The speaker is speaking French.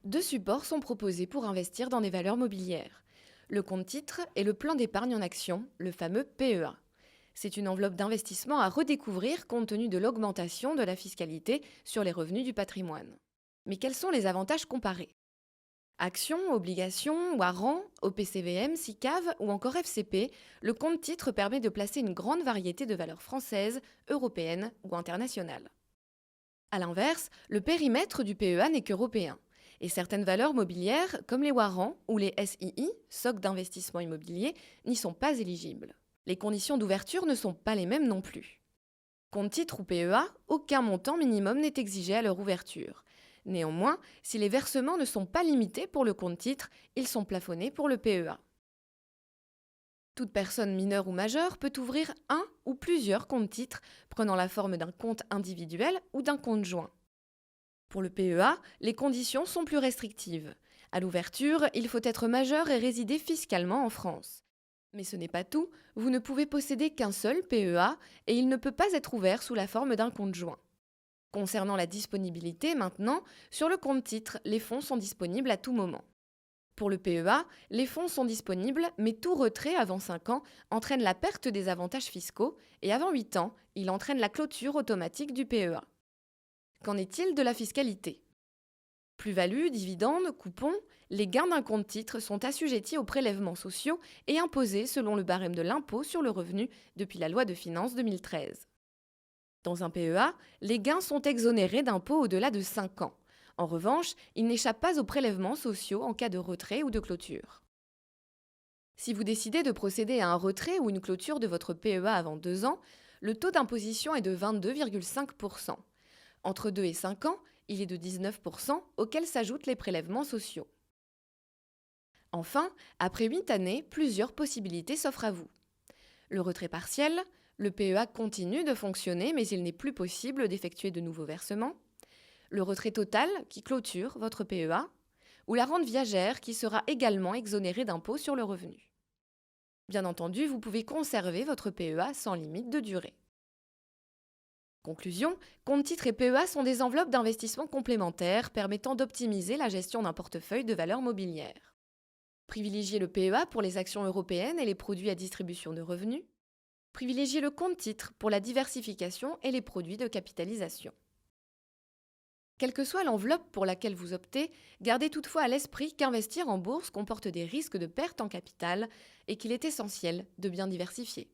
Deux supports sont proposés pour investir dans des valeurs mobilières. Le compte titre et le plan d'épargne en action, le fameux PEA. C'est une enveloppe d'investissement à redécouvrir compte tenu de l'augmentation de la fiscalité sur les revenus du patrimoine. Mais quels sont les avantages comparés? Actions, obligations, warrants, OPCVM, SICAV ou encore FCP, le compte titre permet de placer une grande variété de valeurs françaises, européennes ou internationales. A l'inverse, le périmètre du PEA n'est qu'européen. Et certaines valeurs mobilières, comme les warrants ou les SII, stocks d'investissement immobilier, n'y sont pas éligibles. Les conditions d'ouverture ne sont pas les mêmes non plus. Compte titre ou PEA, aucun montant minimum n'est exigé à leur ouverture. Néanmoins, si les versements ne sont pas limités pour le compte titre, ils sont plafonnés pour le PEA. Toute personne mineure ou majeure peut ouvrir un ou plusieurs comptes titres prenant la forme d'un compte individuel ou d'un compte joint. Pour le PEA, les conditions sont plus restrictives. À l'ouverture, il faut être majeur et résider fiscalement en France. Mais ce n'est pas tout, vous ne pouvez posséder qu'un seul PEA et il ne peut pas être ouvert sous la forme d'un compte joint. Concernant la disponibilité maintenant, sur le compte titre, les fonds sont disponibles à tout moment. Pour le PEA, les fonds sont disponibles, mais tout retrait avant 5 ans entraîne la perte des avantages fiscaux et avant 8 ans, il entraîne la clôture automatique du PEA. Qu'en est-il de la fiscalité? Plus-value, dividendes, coupons, les gains d'un compte titre sont assujettis aux prélèvements sociaux et imposés selon le barème de l'impôt sur le revenu depuis la loi de finances 2013. Dans un PEA, les gains sont exonérés d'impôt au-delà de 5 ans. En revanche, ils n'échappent pas aux prélèvements sociaux en cas de retrait ou de clôture. Si vous décidez de procéder à un retrait ou une clôture de votre PEA avant 2 ans, le taux d'imposition est de 22,5%. Entre 2 et 5 ans, il est de 19%, auquel s'ajoutent les prélèvements sociaux. Enfin, après 8 années, plusieurs possibilités s'offrent à vous. Le retrait partiel, le PEA continue de fonctionner mais il n'est plus possible d'effectuer de nouveaux versements. Le retrait total qui clôture votre PEA, ou la rente viagère qui sera également exonérée d'impôt sur le revenu. Bien entendu, vous pouvez conserver votre PEA sans limite de durée. Conclusion, compte titres et PEA sont des enveloppes d'investissement complémentaires permettant d'optimiser la gestion d'un portefeuille de valeurs mobilières. Privilégiez le PEA pour les actions européennes et les produits à distribution de revenus. Privilégiez le compte titre pour la diversification et les produits de capitalisation. Quelle que soit l'enveloppe pour laquelle vous optez, gardez toutefois à l'esprit qu'investir en bourse comporte des risques de perte en capital et qu'il est essentiel de bien diversifier.